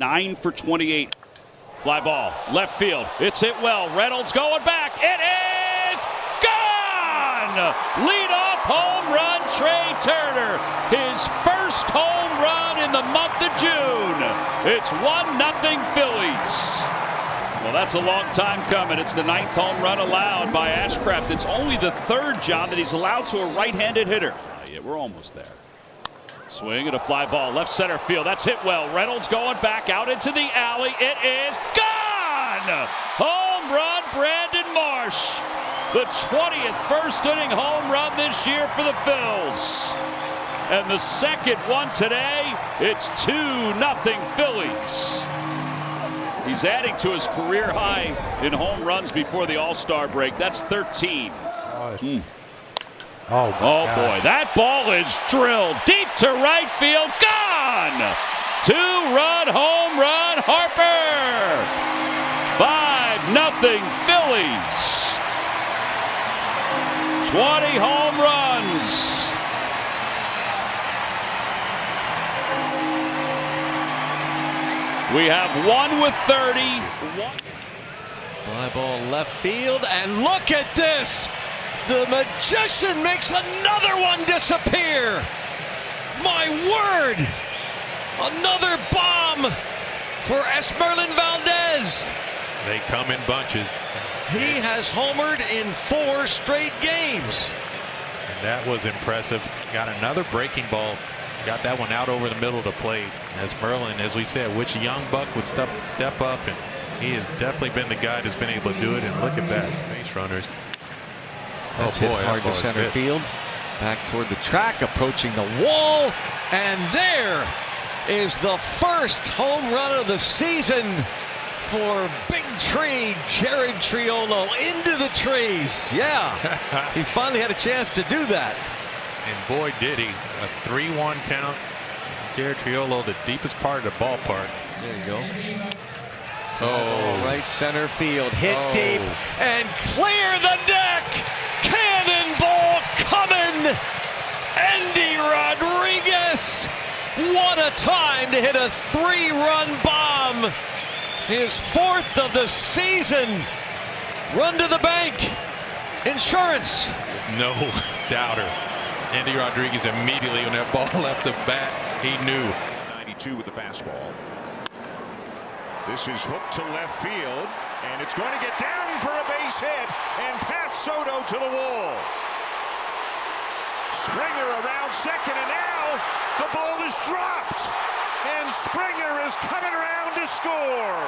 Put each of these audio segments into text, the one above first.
9 for 28. Fly ball, left field. It's hit well. Reynolds going back. It is gone! Leadoff home run, Trey Turner. His first home run in the month of June. It's 1-0 Phillies. Well, that's a long time coming. It's the 9th home run allowed by Ashcraft. It's only the 3rd, John, that he's allowed to a right-handed hitter. Yeah, we're almost there. Swing and a fly ball, left center field. That's hit well. Reynolds going back out into the alley. It is gone! Home run, Brandon Marsh. The 20th first inning home run this year for the Phils. And the second one today, it's 2-0 Phillies. He's adding to his career high in home runs before the All-Star break. That's 13. Oh boy, that ball is drilled deep to right field. Gone! 2-run home run, Harper. 5-0 Phillies. 20 home runs. We have one with 30. Fly ball left field, and look at this. The magician makes another one disappear. My word. Another bomb for Esmerlin Valdez. They come in bunches. He has homered in 4 straight games. And that was impressive. Got another breaking ball. Got that one out over the middle of the plate. As Merlin, as we said, which young buck would step up, and he has definitely been the guy that's been able to do it. And look at that, base runners. That's hit hard to center field. Back toward the track, approaching the wall. And there is the first home run of the season for Big Tree Jared Triolo into the trees. Yeah, he finally had a chance to do that. And boy, did he. A 3-1 count. Jared Triolo, the deepest part of the ballpark. There you go. Oh, right center field, hit deep and clear the deck. Cannonball coming. Andy Rodriguez. What a time to hit a 3-run bomb. His 4th of the season. Run to the bank. Insurance. No doubter. Andy Rodriguez immediately when that ball left the bat, he knew. 92 with the fastball. This is hooked to left field, and it's going to get down for a base hit and past Soto to the wall. Springer around second, and now the ball is dropped, and Springer is coming around to score.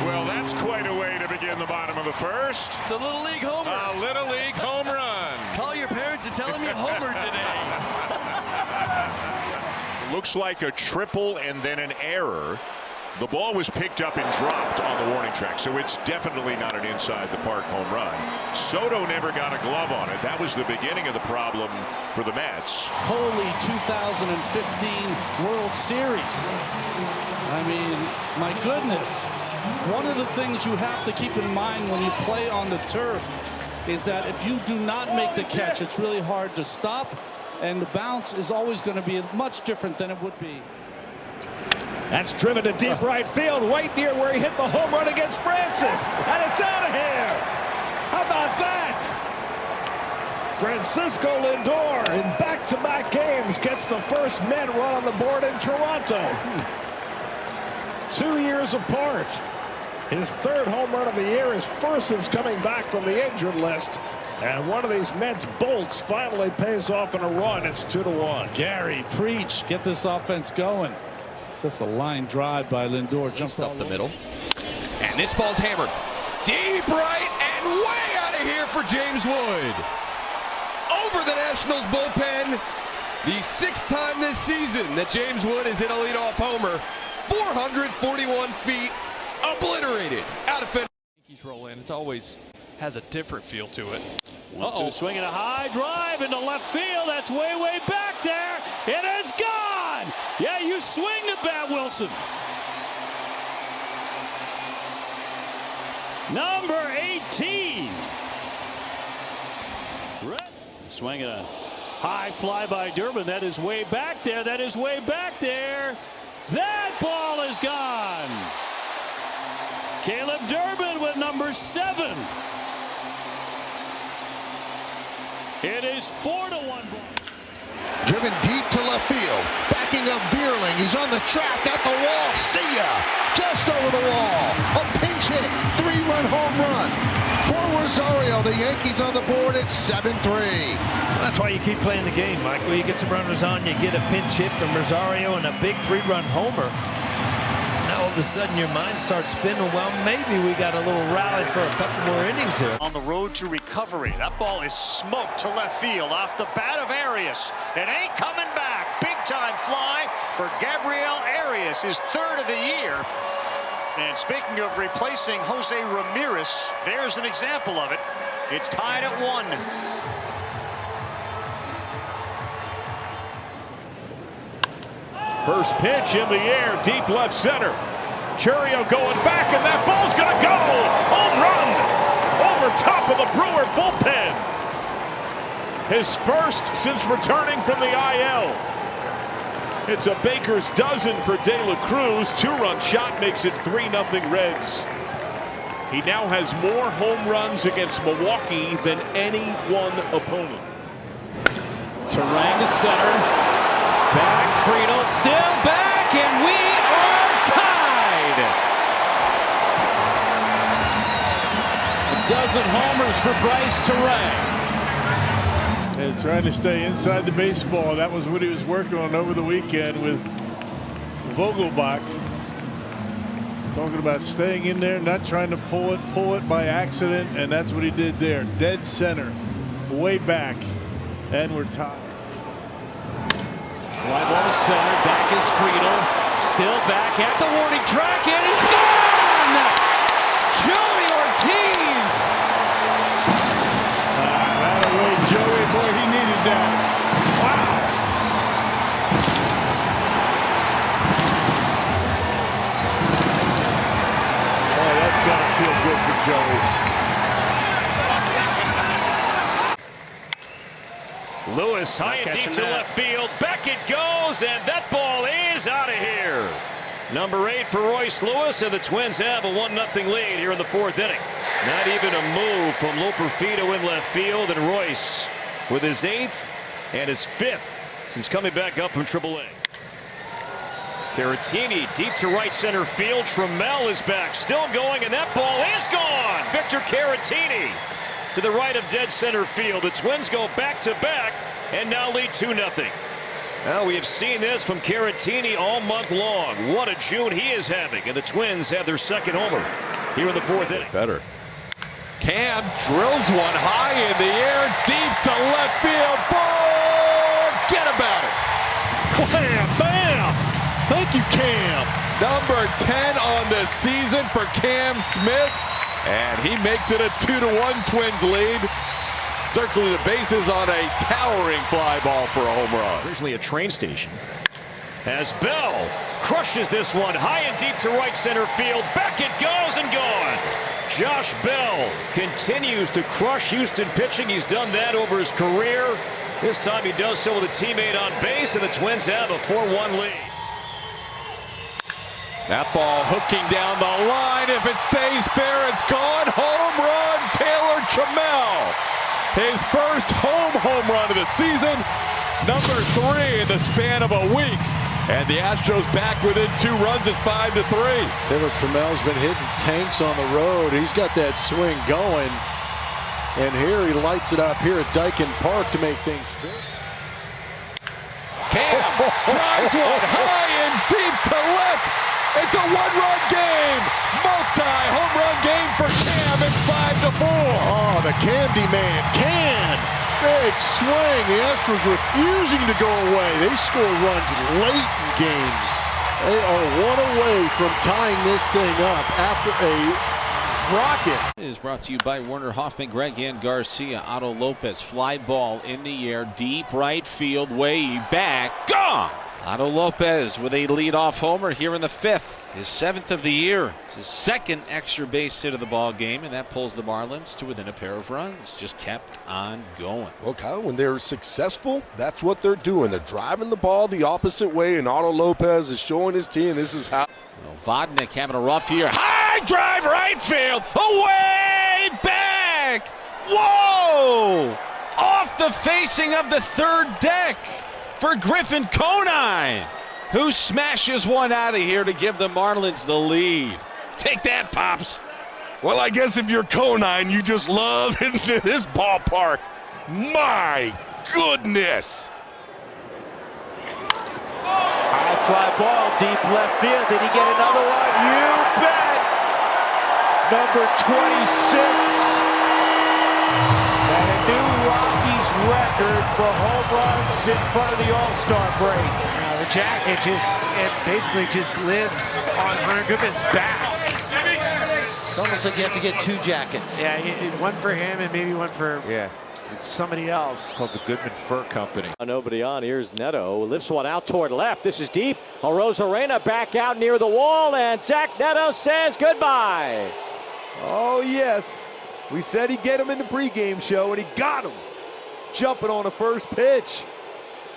Well, that's quite a way to begin the bottom of the first. It's a Little League homer. A Little League home run. Call your parents and tell them you homered today. Looks like a triple and then an error. The ball was picked up and dropped on the warning track, so it's definitely not an inside the park home run. Soto never got a glove on it. That was the beginning of the problem for the Mets. Holy 2015 World Series. I mean, my goodness. One of the things you have to keep in mind when you play on the turf is that if you do not make the catch, it's really hard to stop, and the bounce is always going to be much different than it would be. That's driven to deep right field, right near where he hit the home run against Francis. And it's out of here. How about that? Francisco Lindor in back-to-back games gets the first Met run on the board in Toronto. 2 years apart. His 3rd home run of the year, his first since coming back from the injured list. And one of these Mets bolts finally pays off in a run. It's 2-1. Gary, preach. Get this offense going. Just a line drive by Lindor. Jumped up the middle. And this ball's hammered. Deep right and way out of here for James Wood. Over the Nationals bullpen. The 6th time this season that James Wood has hit a leadoff homer. 441 feet. Obliterated. Out of fence. Yankees roll in. It always has a different feel to it. 1-2 swinging a high drive into left field. That's way back there. It is gone. Yeah, you swing the bat, Wilson. Number 18. Swinging a high fly by Durbin. That is way back there. That ball is gone. Caleb Durbin with number 7. It is 4-1 ball. Driven deep to left field. Backing up Bierling. He's on the track at the wall. See ya! Just over the wall. A pinch hit. 3-run home run. For Rosario, the Yankees on the board at 7-3. That's why you keep playing the game, Michael. You get some runners on, you get a pinch hit from Rosario and a big 3-run homer. Now all of a sudden your mind starts spinning. Well, maybe we got a little rally for a couple more innings here. On the road to recovery. That ball is smoked to left field off the bat of Arias. It ain't coming back. Big time fly for Gabriel Arias, his 3rd of the year. And speaking of replacing Jose Ramirez, there's an example of it. It's tied at 1. First pitch in the air, deep left center. Churio going back, and that ball's going to go. Home run over top of the Brewer bullpen. His first since returning from the IL. It's a baker's dozen for De La Cruz. 2-run shot makes it 3-0 Reds. He now has more home runs against Milwaukee than any one opponent. Terang to center. Back, Friedel still back, and we are tied. A dozen homers for Bryce Terang. And trying to stay inside the baseball. That was what he was working on over the weekend with Vogelbach. Talking about staying in there, not trying to pull it by accident, and that's what he did there. Dead center, way back, and we're tied. Fly ball to center, back is Friedel, still back at the warning track, and he's gone! Joey Ortiz! That away, Joey, boy, he needed that. Wow! Oh, that's gotta feel good for Joey. Lewis high and deep to left field. Back it goes, and that ball is out of here. Number 8 for Royce Lewis, and the Twins have a 1-0 lead here in the 4th inning. Not even a move from Loperfido in left field, and Royce with his 8th and his 5th since coming back up from AAA. Caratini deep to right center field. Trammell is back, still going, and that ball is gone. Victor Caratini to the right of dead center field. The Twins go back-to-back and now lead 2-0. Now we have seen this from Caratini all month long. What a June he is having, and the Twins have their 2nd homer here in the 4th inning. Better. Cam drills one high in the air, deep to left field. Forget about it. Wham! Bam! Thank you, Cam. Number 10 on the season for Cam Smith. And he makes it a 2-1 Twins lead. Circling the bases on a towering fly ball for a home run. Originally a train station. As Bell crushes this one high and deep to right center field. Back it goes and gone. Josh Bell continues to crush Houston pitching. He's done that over his career. This time he does so with a teammate on base, and the Twins have a 4-1 lead. That ball hooking down the line. If it stays fair, it's gone. Home run, Taylor Trammell. His first home run of the season. Number 3 in the span of a week. And the Astros back within 2 runs. It's 5-3. Taylor Trammell's been hitting tanks on the road. He's got that swing going. And here he lights it up here at Dyken Park to make things big. Cam drives one high and deep to left. It's a 1-run game. Multi-home run game for Cam. It's 5-4. Oh, the Candy Man. Can. Big swing. The Astros refusing to go away. They score runs late in games. They are 1 away from tying this thing up after a rocket. Is brought to you by Werner Hoffman, Greg and Garcia. Otto Lopez, fly ball in the air, deep right field, way back, gone. Otto Lopez with a leadoff homer here in the 5th. His 7th of the year. It's his 2nd extra base hit of the ball game, and that pulls the Marlins to within a pair of runs. Just kept on going. Well, Kyle, when they're successful, that's what they're doing. They're driving the ball the opposite way, and Otto Lopez is showing his team this is how. Vodnik having a rough year. High drive right field. Away back. Whoa! Off the facing of the third deck for Griffin Conine, who smashes one out of here to give the Marlins the lead. Take that, Pops. Well, I guess if you're Conine, you just love hitting this ballpark. My goodness. High fly ball, deep left field. Did he get another one? You bet. Number 26. And a new Rockies record for home runs in front of the All-Star break. The jacket basically just lives on Hunter Goodman's back. It's almost like you have to get 2 jackets. Yeah, one for him and maybe one for somebody else. Called the Goodman Fur Company. Nobody on. Here's Neto. Lifts one out toward left. This is deep. Arozarena back out near the wall, and Zach Neto says goodbye. Oh, yes. We said he'd get him in the pregame show, and he got him. Jumping on the first pitch.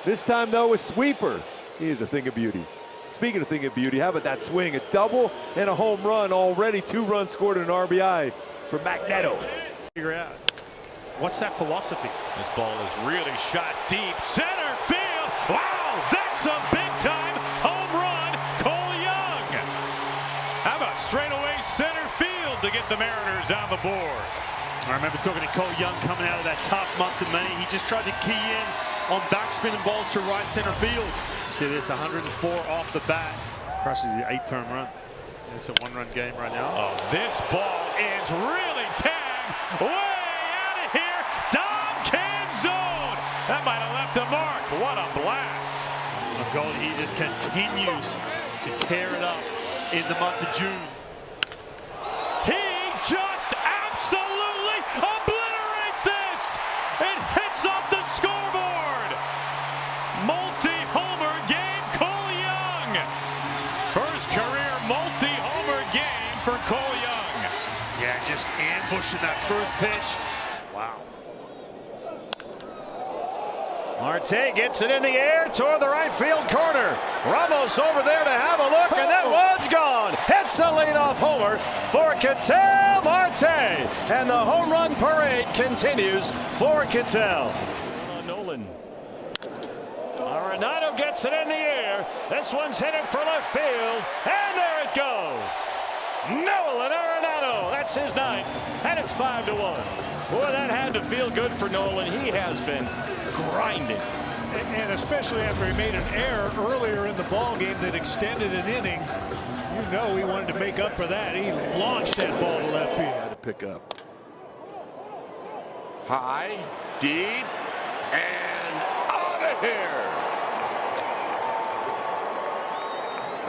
This time, though, a sweeper. He is a thing of beauty. Speaking of thing of beauty, how about that swing? A double and a home run already. 2 runs scored and an RBI for Mac Neto. Figure out. What's that philosophy? This ball is really shot deep. Center field. Wow, that's a big-time home run. Cole Young. How about straightaway center field to get the Mariners on the board? I remember talking to Cole Young coming out of that tough month of May. He just tried to key in on backspinning balls to right center field. See this, 104 off the bat. Crushes the 8th home run. It's a 1-run game right now. Oh, this ball is really tagged way out of here. Dom Canzone. That might have left a mark. What a blast. Goldie, he just continues to tear it up in the month of June. He just absolutely obliterates this. It hits off the scoreboard. Multi-homer game, Cole Young. First career multi-homer game for Cole Young. Yeah, just ambushing that first pitch. Wow. Marte gets it in the air toward the right field corner. Ramos over there to have a look, and that one's gone. Hits a leadoff homer for Ketel Marte. And the home run parade continues for Ketel. Nolan. Arenado gets it in the air. This one's headed for left field, and there it goes. Nolan Arenado, that's his 9th, and it's 5-1. Boy, that had to feel good for Nolan. He has been grinding. And especially after he made an error earlier in the ball game that extended an inning. You know he wanted to make up for that. He launched that ball to left field. To pick up. High, deep, and out of here.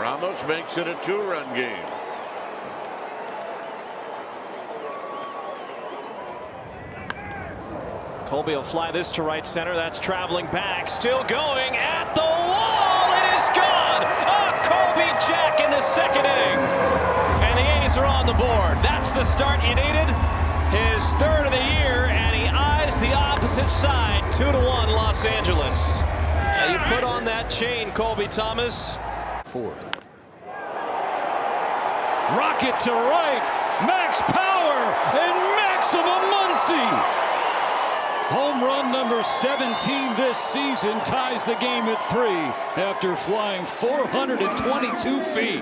Ramos makes it a 2-run game. Colby will fly this to right center. That's traveling back. Still going at the wall. It is gone. A Colby Jack in the 2nd inning. And the A's are on the board. That's the start you needed. His 3rd of the year, and he eyes the opposite side. 2-1 Los Angeles. Now you put on that chain, Colby Thomas. 4th. Rocket to right. Max Power and Maximum Muncy. Home run number 17 this season ties the game at 3 after flying 422 feet.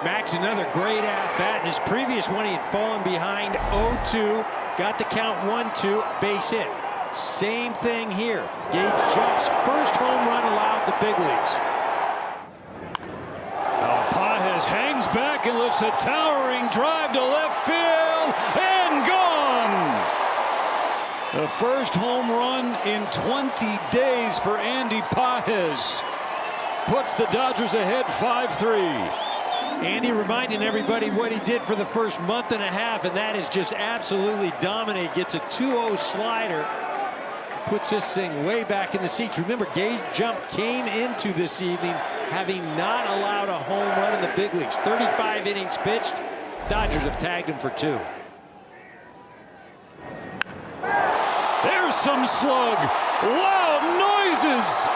Max, another great at-bat. In his previous one, he had fallen behind 0-2, got the count 1-2, base hit. Same thing here. Gage jumps, first home run allowed the big leagues. Pages hangs back and lifts a towering drive to left field and gone. The first home run in 20 days for Andy Pages. Puts the Dodgers ahead 5-3. Andy reminding everybody what he did for the first month and a half, and that is just absolutely dominate. Gets a 2-0 slider puts this thing way back in the seats. Remember, Gage Jump came into this evening having not allowed a home run in the big leagues. 35 innings pitched. Dodgers have tagged him for 2. There's some slug. Loud noises.